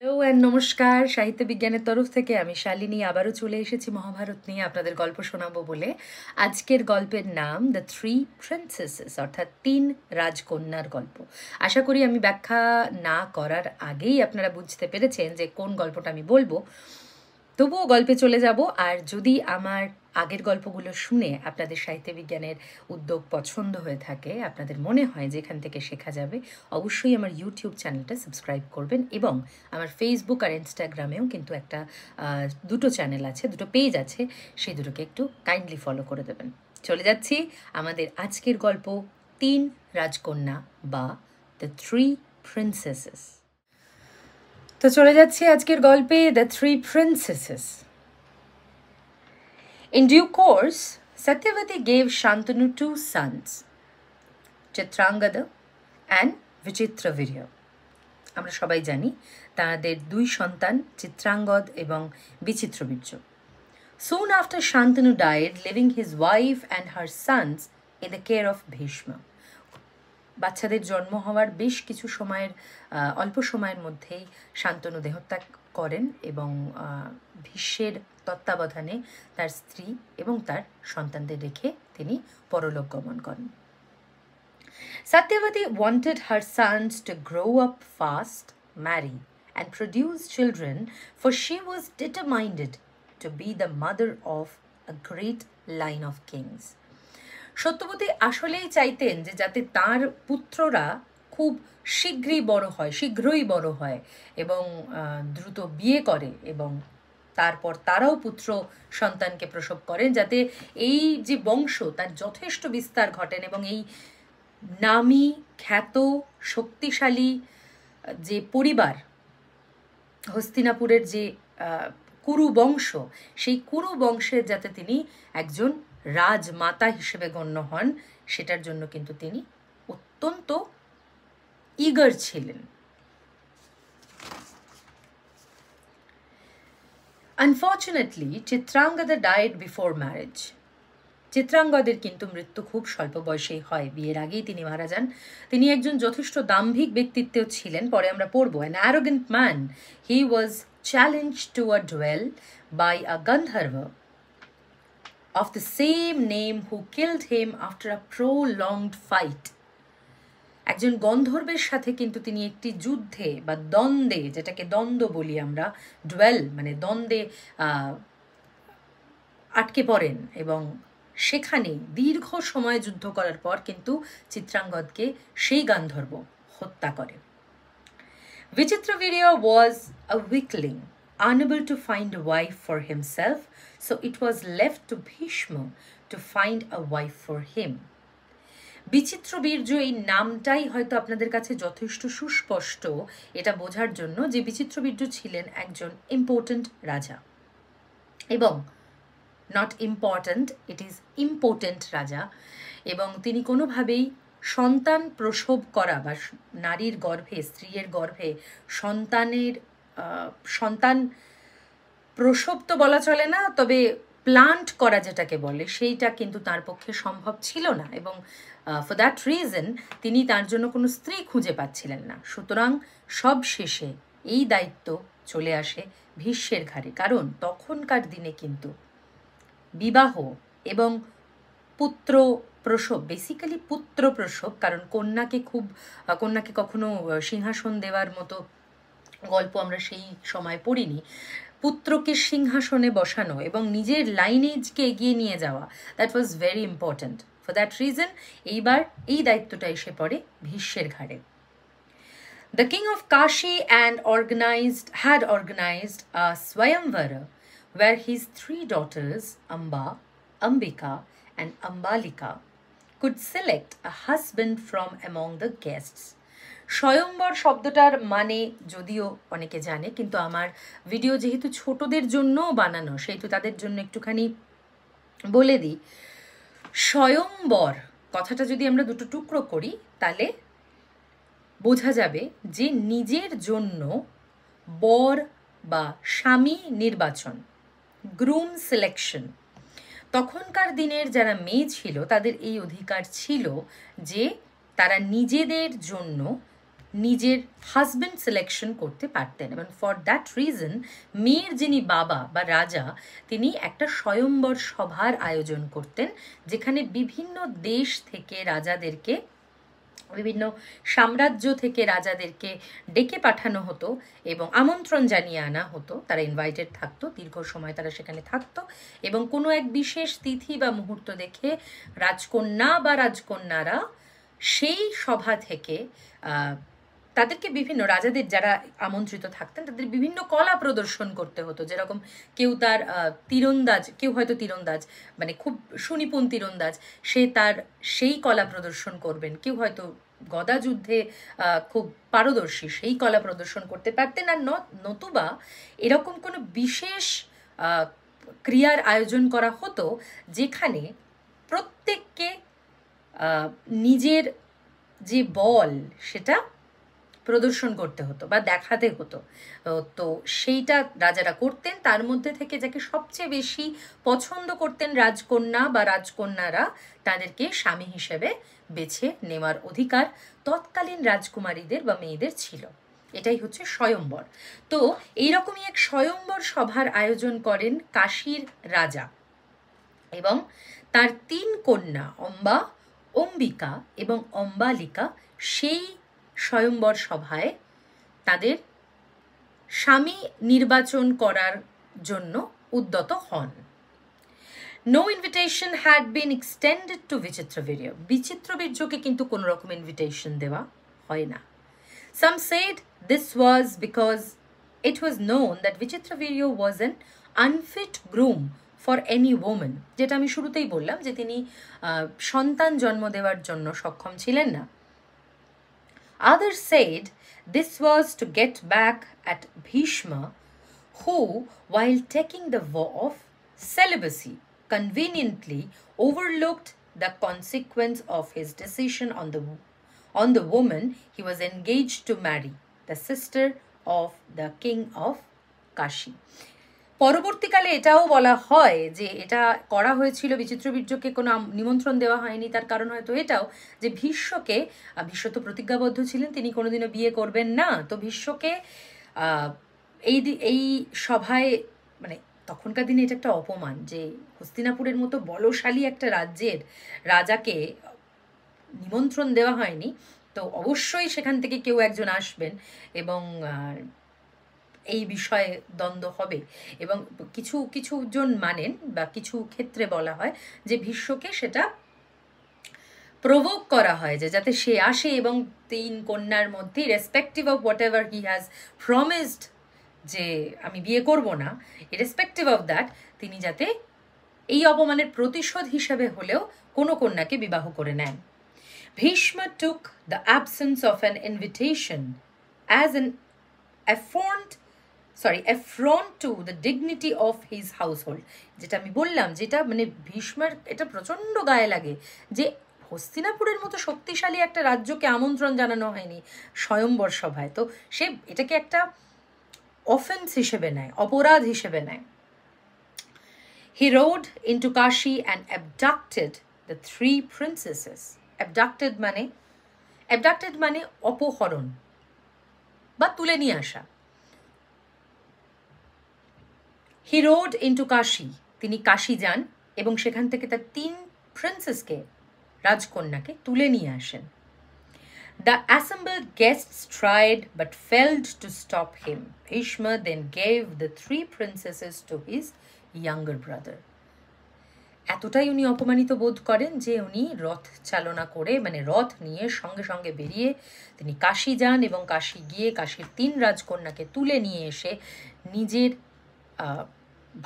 Hello and নমস্কার। সাহিত্য বিজ্ঞানের তরফ থেকে আমি শালিনী আবারও চলে এসেছি মহাভারত নিয়ে আপনাদের গল্প শোনাবো বলে। আজকের গল্পের নাম দ্য থ্রি প্রিন্সেসেস, অর্থাৎ ৩ রাজকন্যার গল্প। আশা করি আমি ব্যাখ্যা না করার আগেই আপনারা বুঝতে পেরেছেন যে কোন গল্পটা আমি বলবো। তবুও গল্পে চলে যাব। আর যদি আমার আগের গল্পগুলো শুনে আপনাদের সাহিত্য বিজ্ঞানের উদ্যোগ পছন্দ হয়ে থাকে, আপনাদের মনে হয় যে এখান থেকে শেখা যাবে, অবশ্যই আমার ইউটিউব চ্যানেলটা সাবস্ক্রাইব করবেন এবং আমার ফেসবুক আর ইনস্টাগ্রামেও কিন্তু একটা দুটো চ্যানেল আছে, দুটো পেজ আছে, সেই দুটোকে একটু কাইন্ডলি ফলো করে দেবেন। চলে যাচ্ছি আমাদের আজকের গল্প ৩ রাজকন্যা বা দ্য থ্রি প্রিন্সেসেস। তো চলে যাচ্ছি আজকের গল্পে the three princesses. In due course, Satyavati gave Shantanu 2 sons, Chitrangada and Vichitravirya. আমরা সবাই জানি তাদের 2 সন্তান চিত্রাঙ্গদ এবং Vichitravirya. Soon after Shantanu died, leaving his wife and her sons in the care of Bhishma. বাচ্চাদের জন্ম হওয়ার বেশ কিছু সময়ের অল্প সময়ের মধ্যেই শান্তনু দেহত্যাগ করেন এবং ভীষ্মের তত্ত্বাবধানে তার স্ত্রী এবং তার সন্তানদের রেখে তিনি পরলোক গমন করেন। Satyavati wanted her sons to grow up fast, marry, and produce children, for she was determined to be the mother of a great line of kings. Satyabati আসলেই চাইতেন যে যাতে তার পুত্ররা খুব শীঘ্রই বড় হয় এবং দ্রুত বিয়ে করে এবং তারপর তারাও পুত্র সন্তানকে প্রসব করেন, যাতে এই যে বংশ তার যথেষ্ট বিস্তার ঘটেন এবং এই নামী খ্যাত শক্তিশালী যে পরিবার হস্তিনাপুরের যে কুরু বংশ, সেই কুরু বংশের যাতে তিনি একজন রাজমাতা হিসেবে গণ্য হন, সেটার জন্য কিন্তু তিনি অত্যন্ত ইগার ছিলেন। Unfortunately, Chitrangada died before marriage. চিত্রাঙ্গদের কিন্তু মৃত্যু খুব স্বল্প বয়সেই হয়, বিয়ের আগেই তিনি মারা যান। তিনি একজন যথেষ্ট দাম্ভিক ব্যক্তিত্বেও ছিলেন, পরে আমরা পড়ব। An arrogant man, he was challenged to a duel by a Gandharva of the same name who killed him after a prolonged fight. একজন গন্ধর্বের সাথে কিন্তু তিনি একটি যুদ্ধে বা দ্বন্দ্বে, যেটাকে দ্বন্দ্ব বলি আমরা, ডুয়েল মানে দ্বন্দ্বে আটকে পড়েন এবং সেখানে দীর্ঘ সময় যুদ্ধ করার পর কিন্তু চিত্রাঙ্গদকে সেই গান্ধর্ব হত্যা করে। Vichitravirya was a weakling, unable to find a wife for himself, so it was left to Bhishma to find a wife for him. Vichitravirya এই নামটাই হয়তো আপনাদের কাছে যথেষ্ট সুস্পষ্ট এটা বোঝার জন্য যে বিচিত্রবীর্য ছিলেন একজন ইম্পর্ট্যান্ট রাজা এবং not important, it is important রাজা, এবং তিনি কোনোভাবেই সন্তান প্রসব করা বা নারীর গর্ভে, স্ত্রীর গর্ভে সন্তান প্রসব তো বলা চলে না, তবে প্লান্ট করা যেটাকে বলে, সেইটা কিন্তু তার পক্ষে সম্ভব ছিল না এবং ফর দ্যাট রিজন তিনি তার জন্য কোনো স্ত্রী খুঁজে পাচ্ছিলেন না। সুতরাং সব শেষে এই দায়িত্ব চলে আসে ভীষ্মের ঘাড়ে, কারণ তখনকার দিনে কিন্তু বিবাহ এবং পুত্র প্রসব, বেসিক্যালি পুত্র প্রসব, কারণ কন্যাকে কখনো সিংহাসন দেওয়ার মতো গল্প আমরা সেই সময় পড়িনি। পুত্রকে সিংহাসনে বসানো এবং নিজের লাইনেজকে এগিয়ে নিয়ে যাওয়া, that was very important. For that reason এইবার এই দায়িত্বটা এসে পড়ে ভীষ্মের ঘাড়ে। The king of Kashi had organized a Swayamvara where his 3 daughters, Amba, Ambika and Ambalika, could select a husband from among the guests. স্বয়ম্বর শব্দটার মানে যদিও অনেকে জানে, কিন্তু আমার ভিডিও যেহেতু ছোটদের জন্য বানানো, সেহেতু তাদের জন্য একটুখানি বলে দিই। স্বয়ম্বর কথাটা যদি আমরা দুটো টুকরো করি তাহলে বোঝা যাবে যে নিজের জন্য বর বা স্বামী নির্বাচন, গ্রুম সিলেকশন। তখনকার দিনের যারা মেয়ে ছিল তাদের এই অধিকার ছিল যে তারা নিজেদের জন্য নিজের হাজব্যান্ড সিলেকশন করতে পারতেন। এবং ফর দ্যাট রিজন মেয়ের যিনি বাবা বা রাজা, তিনি একটা স্বয়ম্বর সভার আয়োজন করতেন, যেখানে বিভিন্ন দেশ থেকে রাজাদেরকে, বিভিন্ন সাম্রাজ্য থেকে রাজাদেরকে ডেকে পাঠানো হতো এবং আমন্ত্রণ জানিয়ে আনা হতো। তারা ইনভাইটেড থাকতো, দীর্ঘ সময় তারা সেখানে থাকতো এবং কোনো এক বিশেষ তিথি বা মুহূর্ত দেখে রাজকন্যা বা রাজকন্যারা সেই সভা থেকে তাদেরকে বিভিন্ন রাজাদের যারা আমন্ত্রিত থাকতেন তাদের বিভিন্ন কলা প্রদর্শন করতে হতো। যেরকম কেউ তার তীরন্দাজ, কেউ হয়তো তীরন্দাজ মানে খুব সুনিপুণ তীরন্দাজ, সে তার সেই কলা প্রদর্শন করবেন। কেউ হয়তো গদা যুদ্ধে খুব পারদর্শী, সেই কলা প্রদর্শন করতে পারতেন। আর নতুবা এরকম কোনো বিশেষ ক্রিয়ার আয়োজন করা হতো যেখানে প্রত্যেককে নিজের যে বল সেটা প্রদর্শন করতে হতো বা দেখাতে হতো। তো সেইটা রাজারা করতেন। তার মধ্যে থেকে যাকে সবচেয়ে বেশি পছন্দ করতেন রাজকন্যা বা রাজকন্যারা, তাদেরকে স্বামী হিসেবে বেছে নেওয়ার অধিকার তৎকালীন রাজকুমারীদের বা মেয়েদের ছিল। এটাই হচ্ছে স্বয়ম্বর। তো এইরকমই এক স্বয়ম্বর সভার আয়োজন করেন কাশীর রাজা এবং তার 3 কন্যা অম্বা, অম্বিকা এবং অম্বালিকা সেই স্বয়ম্বর সভায় তাদের স্বামী নির্বাচন করার জন্য উদ্যত হন। No invitation had been extended to Vichitravirya. বিচিত্রবীর্যকে কিন্তু কোনো রকম ইনভিটেশন দেওয়া হয় না। Some said this was because it was known that Vichitravirya was an unfit groom for any woman, যেটা আমি শুরুতেই বললাম যে তিনি সন্তান জন্ম দেওয়ার জন্য সক্ষম ছিলেন না। Others said this was to get back at Bhishma, who, while taking the vow of celibacy, conveniently overlooked the consequence of his decision on the woman he was engaged to marry, the sister of the king of Kashi. পরবর্তীকালে এটাও বলা হয় যে এটা করা হয়েছিল, বিচিত্রবীর্যকে কোনো নিমন্ত্রণ দেওয়া হয়নি, তার কারণ হয়তো এটাও যে ভীষ্ম তো প্রতিজ্ঞাবদ্ধ ছিলেন তিনি কোনোদিনও বিয়ে করবেন না। তো ভীষ্মকে এই সভায়, মানে তখনকার দিনে এটা একটা অপমান যে হস্তিনাপুরের মতো বলশালী একটা রাজ্যের রাজাকে নিমন্ত্রণ দেওয়া হয়নি। তো অবশ্যই সেখান থেকে কেউ একজন আসবেন এবং এই বিষয়ে দ্বন্দ্ব হবে। এবং কিছু জন মানেন বা কিছু ক্ষেত্রে বলা হয় যে ভীষ্মকে সেটা প্রভোক করা হয় যে যাতে সে আসে এবং 3 কন্যার মধ্যে respective of what ever he has promised যে আমি বিয়ে করব না, ইরেসপেক্টিভ অফ দ্যাট তিনি যাতে এই অপমানের প্রতিশোধ হিসেবে হলেও কোনো কন্যাকে বিবাহ করে নেন। Bhishma took the absence of an invitation as an affront to the dignity of his household. যেটা আমি বললাম, যেটা মানে ভীষ্মের এটা প্রচণ্ড গায়ে লাগে যে হস্তিনাপুরের মতো শক্তিশালী একটা রাজ্যকে আমন্ত্রণ জানানো হয়নি স্বয়ম্বর সভায়। তো সে এটাকে একটা অফেন্স হিসেবে নেয়, অপরাধ হিসেবে নেয়। He rode into Kashi and abducted the 3 princesses. Abducted মানে অপহরণ বা তুলে নিয়ে আসা। He rode into Kashi, তিনি কাশী যান এবং সেখান থেকে তার 3 প্রিন্সেসকে, রাজকন্যাকে তুলে নিয়ে আসেন। The assembled guests tried but failed to stop him. Bhishma then gave the 3 princesses to his younger brother. এতটাই উনি অপমানিত বোধ করেন যে উনি রথ চালনা করে, মানে রথ নিয়ে সঙ্গে সঙ্গে বেরিয়ে তিনি কাশী যান এবং কাশী গিয়ে কাশীর 3 রাজকন্যাকে তুলে নিয়ে এসে নিজের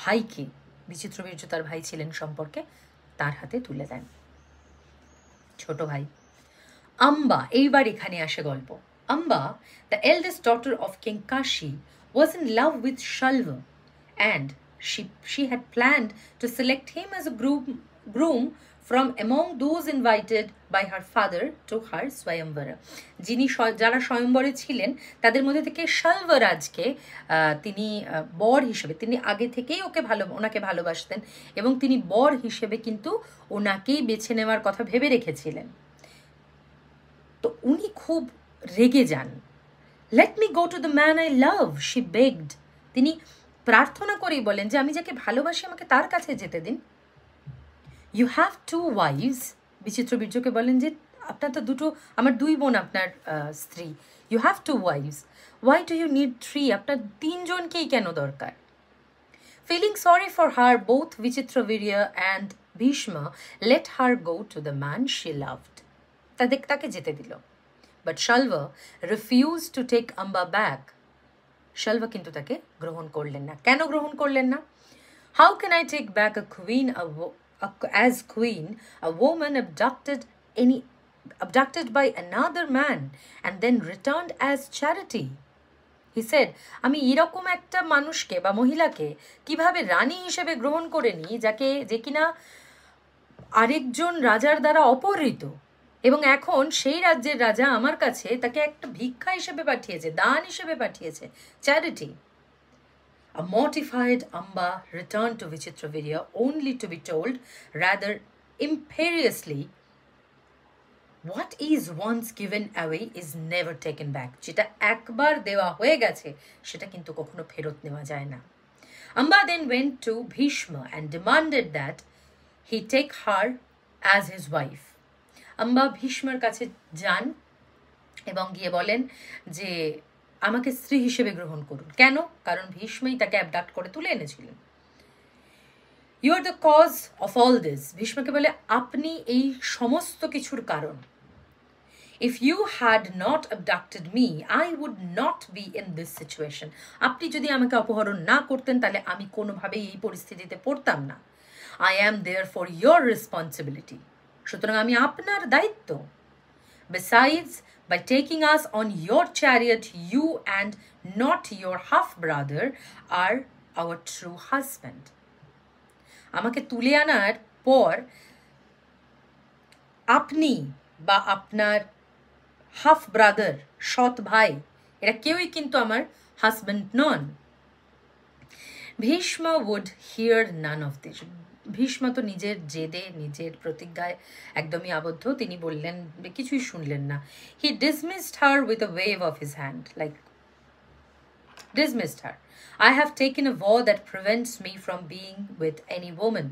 ভাইকে, বিচিত্রবীর্য তার ভাই ছিলেন সম্পর্কে, তার হাতে তুলে দেন। ছোট ভাই আম্বা, এইবার এখানে আসে গল্প। আম্বা, the eldest daughter of King Kashi, was in love with Shalva and she had planned to select him as a groom from among those invited by her father to her Swayamvara. যারা স্বয়ম্বরে ছিলেন তাদের মধ্যে থেকে শালভরাজকে তিনি বর হিসেবে, তিনি আগে থেকেই ওনাকে ভালোবাসতেন এবং তিনি বর হিসেবে কিন্তু ওনাকেই বেছে নেওয়ার কথা ভেবে রেখেছিলেন। তো উনি খুব রেগে যান। Let me go to the man I love, she begged. তিনি প্রার্থনা করেই বলেন যে আমি যাকে ভালোবাসি আমাকে তার কাছে যেতে দিন। ইউ হ্যাভ টু ওয়াইভস, বিচিত্র বীর্যকে বলেন যে আপনার তো দুটো, আমার দুই বোন আপনার স্ত্রী। You have two wives, why do you need three? আপনার তিনজনকেই কেন দরকার? Feeling sorry for her, both Bichitravirya and Bhishma let her go to the man she loved. তাকে যেতে দিল। But Shalva refuse to take Amba back. Shalva কিন্তু তাকে গ্রহণ করলেন না। কেন গ্রহণ করলেন না? How can I take back a queen as queen, a woman abducted by another man and then returned as charity? He said, আমি এরকম একটা মানুষকে বা মহিলাকে কিভাবে রানী হিসেবে গ্রহণ করে নিই যে কিনা আরেকজন রাজার দ্বারা অপহৃত, এবং এখন সেই রাজ্যের রাজা আমার কাছে তাকে একটা ভিক্ষা হিসেবে পাঠিয়েছে, দান হিসেবে পাঠিয়েছে, charity. A mortified Amba returned to Vichitravirya only to be told, rather imperiously, what is once given away is never taken back. যেটা একবার দেওয়া হয়ে গেছে সেটা কিন্তু কখনো ফেরত নেওয়া যায় না। Amba then went to Bhishma and demanded that he take her as his wife. Amba ভীষ্মর কাছে যান এবং গিয়ে বলেন যে আমাকে স্ত্রী হিসেবে গ্রহণ করুন। কেন? কারণ ভীষ্মই তাকে অ্যাবডাক্ট করে তুলে এনেছিলেন। You are the cause of all this. ভীষ্মকে বলে আপনি এই সমস্ত কিছুর কারণ। If you had not abducted me I would not be in this situation. আপনি যদি আমাকে অপহরণ না করতেন তাহলে আমি কোনোভাবেই এই পরিস্থিতিতে পড়তাম না। I am there for your responsibility. সুতরাং আমি আপনার দায়িত্ব। Besides, by taking us on your chariot, you and not your half-brother are our true husband. আমাকে তুলে আনার পর আপনি বা আপনার হাফ ব্রাদার, সৎ ভাই, এরা কেউই কিন্তু আমার husband non. Bhishma would hear none of this. Bhishma তো নিজের জেদে, নিজের প্রতিজ্ঞায় একদমই আবদ্ধ। তিনি বললেন, কিছুই শুনলেন না। He dismissed her with a wave of his hand, like dismissed her. I have taken a vow that prevents me from being with any woman.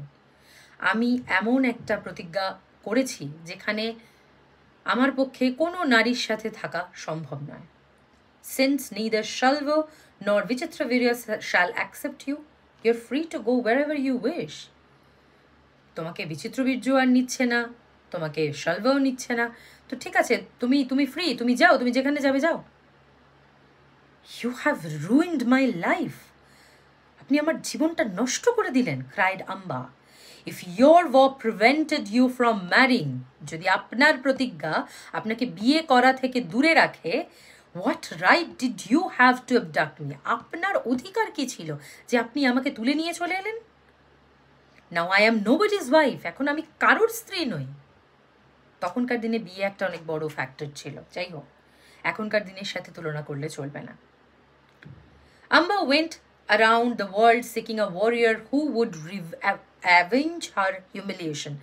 আমি এমন একটা প্রতিজ্ঞা করেছি যেখানে আমার পক্ষে কোনো নারীর সাথে থাকা সম্ভব নয়। Since neither Shalva nor Vichitravirya shall accept you, you're free to go wherever you wish. তোমাকে বিচিত্রবীর্য আর নিচ্ছে না, তোমাকে শাল্বও নিচ্ছে না, তো ঠিক আছে, তুমি ফ্রি, তুমি যাও, তুমি যেখানে যাবে যাও। You have ruined my life, আপনি আমার জীবনটা নষ্ট করে দিলেন, cried Amba. If your vow prevented you from marrying, যদি আপনার প্রতিজ্ঞা আপনাকে বিয়ে করা থেকে দূরে রাখে, what right did you have to abduct me? আপনার অধিকার কি ছিল যে আপনি আমাকে তুলে নিয়ে চলে এলেন? নাও আই অ্যাম নোবডিজ ওয়াইফ, এখন আমি কারোর স্ত্রী নই। তখনকার দিনে বিয়ে একটা অনেক বড় ফ্যাক্টর ছিল, যাই হোক এখনকার দিনের সাথে তুলনা করলে চলবে না। আম্বা went around the world seeking a warrior who would avenge her humiliation.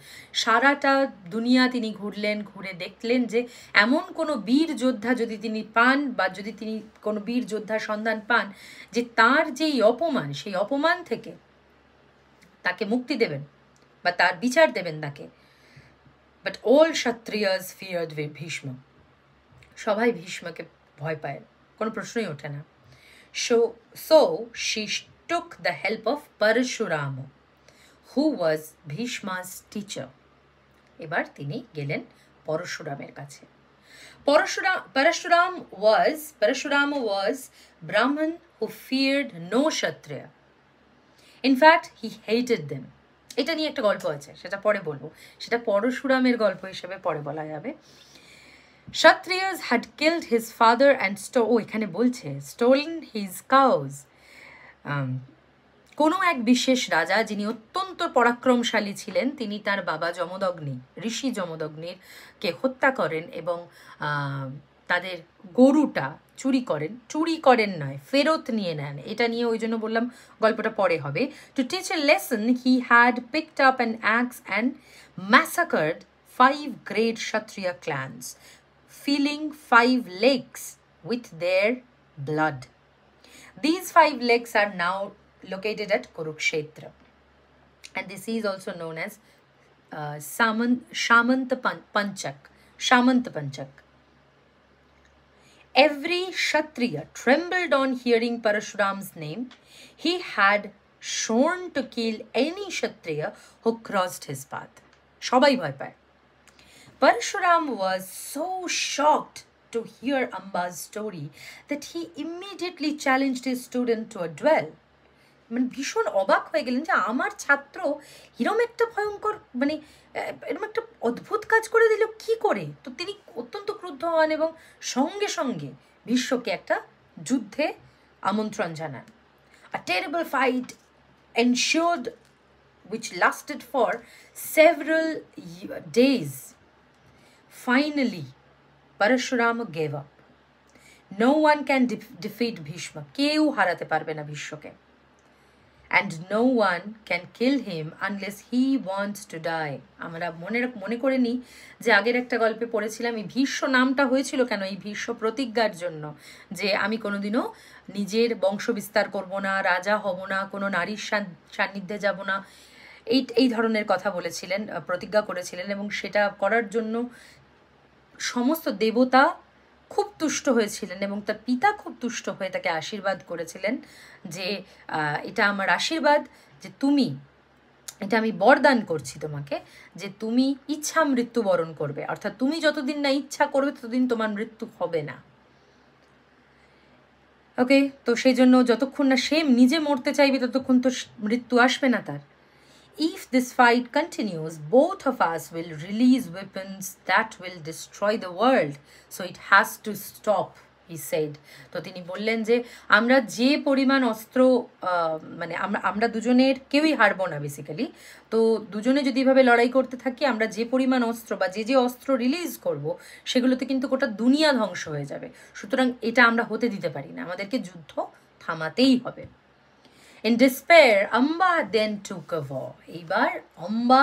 সারাটা দুনিয়া তিনি ঘুরলেন, ঘুরে দেখলেন যে এমন কোনো বীর যোদ্ধা যদি তিনি পান, বা যদি তিনি কোনো বীর যোদ্ধার সন্ধান পান যে তার যেই অপমান, সেই অপমান থেকে তাকে মুক্তি দেবেন বা তার বিচার দেবেন তাকে। বাট অল ক্ষত্রিয়াস ফিয়ার্ড ভীষ্ম, সবাই ভীষ্মকে ভয় পায়, কোনো প্রশ্নই ওঠে না। So she took the help of Parashurama, who was Bhishma's teacher. এবার তিনি গেলেন পরশুরামের কাছে। Parashurama was Brahman who feared no Kshatriya. In fact, he hated them. এটা নিয়ে একটা গল্প আছে, সেটা পরে বলবো, সেটা পরশুরামের গল্প হিসেবে পরে বলা যাবে। Kshatriyas had killed his father and এখানে বলছে stolen his cows. কোনো এক বিশেষ রাজা যিনি অত্যন্ত পরাক্রমশালী ছিলেন, তিনি তার বাবা যমদগ্নি, ঋষি যমদগ্নির কে হত্যা করেন এবং তাদের গরুটা চুরি করেন নয়, ফেরত নিয়ে নেন। এটা নিয়ে ওই জন্য বললাম গল্পটা পরে হবে। To teach a lesson he had picked up an axe and massacred 5 great Kshatriya clans. filling 5 lakes with their blood. These 5 lakes are now located at Kurukshetra, and this is also known as Shamanta Panchak. Every Kshatriya trembled on hearing Parashuram's name. He had sworn to kill any Kshatriya who crossed his path. Shobai bhoy paয়. Parashuram was so shocked to hear Amba's story that he immediately challenged his student to a duel. মানে ভীষণ অবাক হয়ে গেলেন যে আমার ছাত্র এরম একটা ভয়ঙ্কর মানে এরম একটা অদ্ভুত কাজ করে দিল কি করে। তো তিনি অত্যন্ত ক্রুদ্ধ হন এবং সঙ্গে সঙ্গে ভীষ্মকে একটা যুদ্ধে আমন্ত্রণ জানান। A terrible fight ensued which lasted for several days. Finally, Parashurama gave up. No one can defeat Bhishma. কেউ হারাতে পারবে না ভীষ্মকে। And no one can kill him unless he wants to die. আমরা মনে করে নিই যে আগের একটা গল্পে পড়েছিলাম এই ভীষ্ম নামটা হয়েছিল কেন, এই ভীষ্ম প্রতিজ্ঞার জন্য যে আমি কোনোদিনও নিজের বংশ বিস্তার করব না, রাজা হব না, কোনো নারীর সান্নিধ্যে যাব না, এই ধরনের কথা বলেছিলেন, প্রতিজ্ঞা করেছিলেন। এবং সেটা করার জন্য সমস্ত দেবতা খুব তুষ্ট হয়েছিলেন এবং তার পিতা খুব তুষ্ট হয়ে তাকে আশীর্বাদ করেছিলেন যে এটা আমার আশীর্বাদ যে তুমি, এটা আমি বরদান করছি তোমাকে যে তুমি ইচ্ছা মৃত্যুবরণ করবে, অর্থাৎ তুমি যতদিন না ইচ্ছা করবে ততদিন তোমার মৃত্যু হবে না। ওকে, তো সেই জন্য যতক্ষণ না সে নিজে মরতে চাইবে ততক্ষণ তো মৃত্যু আসবে না তার। If this fight continues, both of us will release weapons that will destroy the world. So it has to stop, he said. তো তিনি বললেন যে আমরা যে পরিমাণ অস্ত্র মানে আমরা দুজনের কেউই হারবো না বেসিক্যালি। তো দুজনে যদি এভাবে লড়াই করতে থাকি আমরা যে পরিমাণ অস্ত্র বা যে অস্ত্র রিলিজ করব সেগুলোতে কিন্তু গোটা দুনিয়া ধ্বংস হয়ে যাবে। সুতরাং এটা আমরা হতে দিতে পারি না, আমাদেরকে যুদ্ধ থামাতেই হবে। In despair, Amba then took a vow. এইবার অম্বা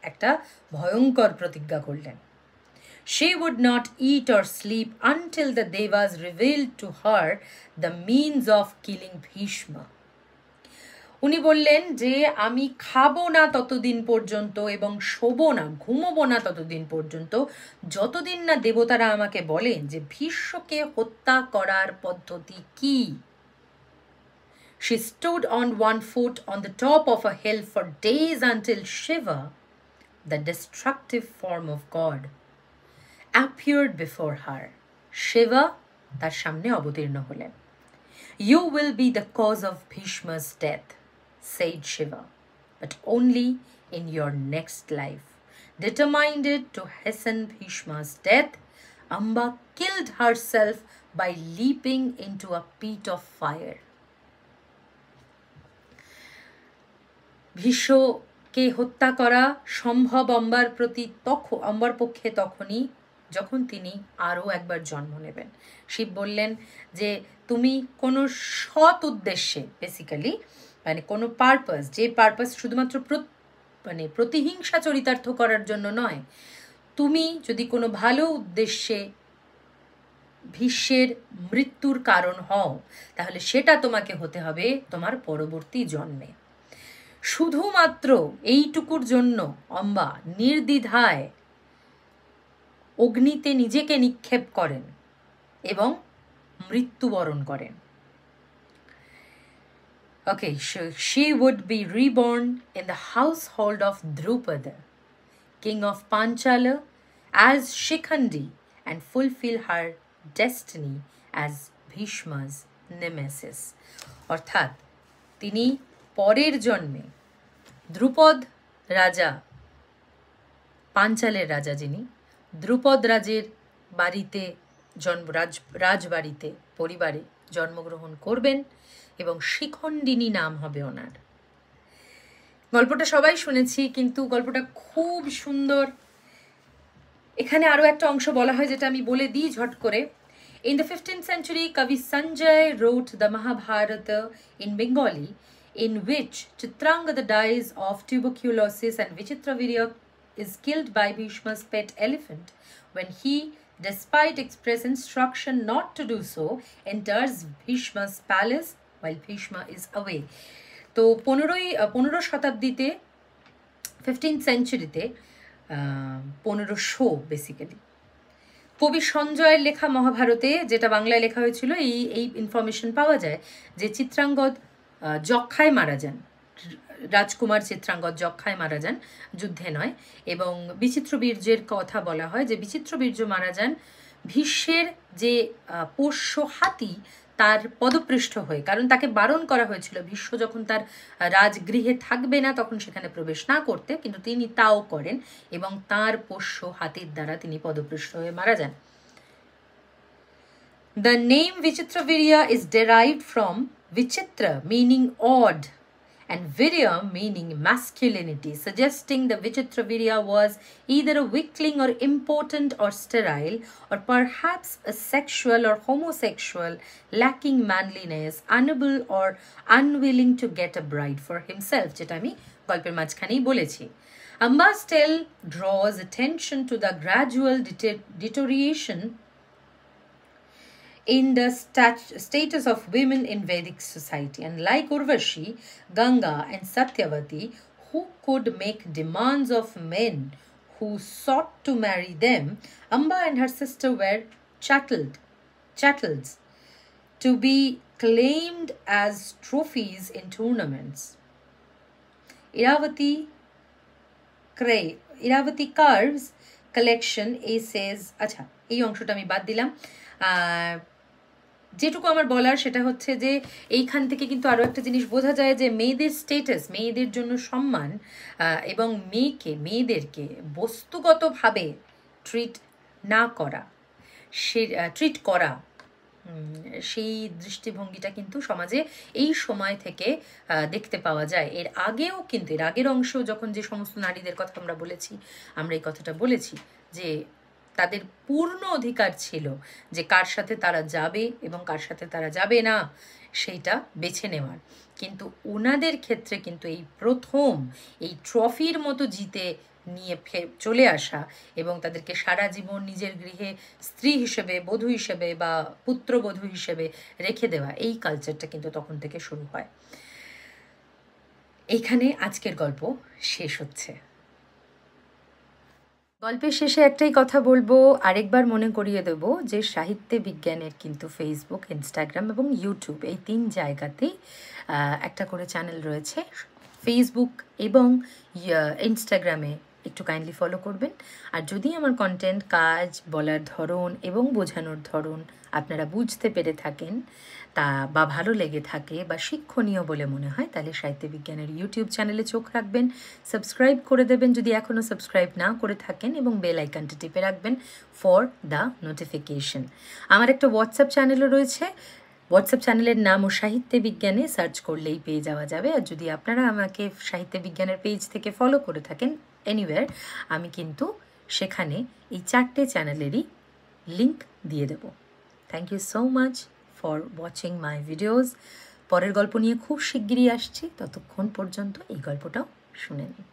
একটা ভয়ঙ্কর প্রতিজ্ঞা করলেন। She would not eat or sleep until the Devas revealed to her the means of killing Bhishma. উনি বললেন যে আমি খাবো না ততদিন পর্যন্ত এবং শোবো না, ঘুমোবো না ততদিন পর্যন্ত যতদিন না দেবতারা আমাকে বলেন যে ভীষ্মকে হত্যা করার পদ্ধতি কি। She stood on one foot on the top of a hill for days until Shiva, the destructive form of God, appeared before her. Shiva তার সামনে অবতীর্ণ হলেন। You will be the cause of Bhishma's death, said Shiva, but only in your next life. Determined to hasten Bhishma's death, Amba killed herself by leaping into a pit of fire. ভীষ্মকে হত্যা করা সম্ভব অম্বার পক্ষে তখনই যখন তিনি আরও একবার জন্ম নেবেন। শিব বললেন যে তুমি কোনো সৎ উদ্দেশ্যে বেসিক্যালি মানে কোনো পারপাস, যে পারপাস শুধুমাত্র মানে প্রতিহিংসা চরিতার্থ করার জন্য নয়, তুমি যদি কোনো ভালো উদ্দেশ্যে ভীষ্মের মৃত্যুর কারণ হও তাহলে সেটা তোমাকে হতে হবে তোমার পরবর্তী জন্মে। শুধুমাত্র এইটুকুর জন্য অম্বা নির্দ্বিধায় অগ্নিতে নিজেকে নিক্ষেপ করেন এবং মৃত্যুবরণ করেন। Okay, she would be reborn in the household of Drupada, king of Panchala, as Shikhandi and fulfill her destiny as Bhishma's nemesis. অর্থাৎ তিনি পরের জন্মে দ্রুপদ রাজা, পাঞ্চালের রাজা যিনি, দ্রুপদ রাজের বাড়িতে রাজবাড়িতে পরিবারে জন্মগ্রহণ করবেন এবং শিখণ্ডিনী নাম হবে ওনার। গল্পটা সবাই শুনেছি কিন্তু গল্পটা খুব সুন্দর। এখানে আরও একটা অংশ বলা হয় যেটা আমি বলে দিই ঝট করে। In the 15th century, Kavi Sanjay wrote the Mahabharata in Bengali, in which Chitrangada dies of tuberculosis and Vichitravirya is killed by Bhishma's pet elephant when he despite express instruction not to do so, enters Bhishma's palace while Bhishma is away. তো 15 শতাব্দীতে 15th সেঞ্চুরিতে 1500 basically কবি সঞ্জয়ের লেখা মহাভারতে, যেটা বাংলায় লেখা হয়েছিল, এই ইনফরমেশন পাওয়া যায় যে চিত্রাঙ্গদ যক্ষায় মারা যান, রাজকুমার চিত্রাঙ্গদ যক্ষায় মারা যান, যুদ্ধে নয়। এবং বিচিত্রবীর্যের কথা বলা হয় যে বিচিত্রবীর্য মারা যান ভীষ্মের যে পোষ্য হাতি তার পদপৃষ্ঠ হয়ে, কারণ তাকে বারণ করা হয়েছিল ভীষ্ম যখন তার রাজগৃহে থাকবে না তখন সেখানে প্রবেশ না করতে, কিন্তু তিনি তাও করেন এবং তার পোষ্য হাতির দ্বারা তিনি পদপৃষ্ঠ হয়ে মারা যান। The name Vichitravirya is derived from Vichitra, meaning odd, and Virya meaning masculinity, suggesting that Vichitravirya was either a weakling or impotent or sterile, or perhaps a sexual or homosexual, lacking manliness, unable or unwilling to get a bride for himself, যেটা আমি গল্পের মাঝখানেই বলেছি। Amba's tale draws attention to the gradual deterioration in the status of women in Vedic society. And like Urvashi, Ganga and Satyavati, who could make demands of men who sought to marry them, Amba and her sister were chattels to be claimed as trophies in tournaments. Iravati Carves collection says, আচ্ছা এই অংশটা আমি বাদ দিলাম। যেটুকু আমার বলার সেটা হচ্ছে যে এইখান থেকে কিন্তু আরও একটা জিনিস বোঝা যায় যে মেয়েদের স্টেটাস, মেয়েদের জন্য সম্মান এবং মেয়েদেরকে বস্তুগতভাবে ট্রিট করা সেই দৃষ্টিভঙ্গিটা কিন্তু সমাজে এই সময় থেকে দেখতে পাওয়া যায়। এর আগেও কিন্তু, এর আগের অংশেও যখন যে সমস্ত নারীদের কথা আমরা বলেছি, আমরা এই কথাটা বলেছি যে তাদের পূর্ণ অধিকার ছিল যে কার সাথে তারা যাবে এবং কার সাথে তারা যাবে না সেইটা বেছে নেওয়ার। কিন্তু ওনাদের ক্ষেত্রে কিন্তু এই প্রথম এই ট্রফির মতো জিতে নিয়ে চলে আসা এবং তাদেরকে সারা জীবন নিজের গৃহে স্ত্রী হিসেবে, বধূ হিসেবে বা পুত্রবধূ হিসেবে রেখে দেওয়া, এই কালচারটা কিন্তু তখন থেকে শুরু হয়। এইখানে আজকের গল্প শেষ হচ্ছে। গল্পের শেষে একটাই কথা বলবো, আরেকবার মনে করিয়ে দেব যে সাহিত্য বিজ্ঞানের কিন্তু ফেসবুক, ইনস্টাগ্রাম এবং ইউটিউব এই 3 জায়গাতেই একটা করে চ্যানেল রয়েছে। ফেসবুক এবং ইনস্টাগ্রামে একটু কাইন্ডলি ফলো করবেন। আর যদি আমার কন্টেন্ট, কাজ, বলার ধরন এবং বোঝানোর ধরন আপনারা বুঝতে পেরে থাকেন তা বা ভালো লেগে থাকে বা শিক্ষণীয় বলে মনে হয়, তাহলে সাহিত্য বিজ্ঞানের ইউটিউব চ্যানেলে চোখ রাখবেন, সাবস্ক্রাইব করে দেবেন যদি এখনও সাবস্ক্রাইব না করে থাকেন, এবং বেল আইকনটা টিপে রাখবেন ফর দ্য নোটিফিকেশন। আমার একটা হোয়াটসঅ্যাপ চ্যানেলও রয়েছে, হোয়াটসঅ্যাপ চ্যানেলের নামও সাহিত্য বিজ্ঞানে সার্চ করলেই পেয়ে যাওয়া যাবে। আর যদি আপনারা আমাকে সাহিত্য বিজ্ঞানের পেজ থেকে ফলো করে থাকেন এনিওয়্যার, আমি কিন্তু সেখানে এই 4টে চ্যানেলেরই লিঙ্ক দিয়ে দেব। Thank you so much for watching my videos. পরের গল্প নিয়ে খুব শিগগিরই আসছি, ততক্ষণ পর্যন্ত এই গল্পটাও শুনে নিন।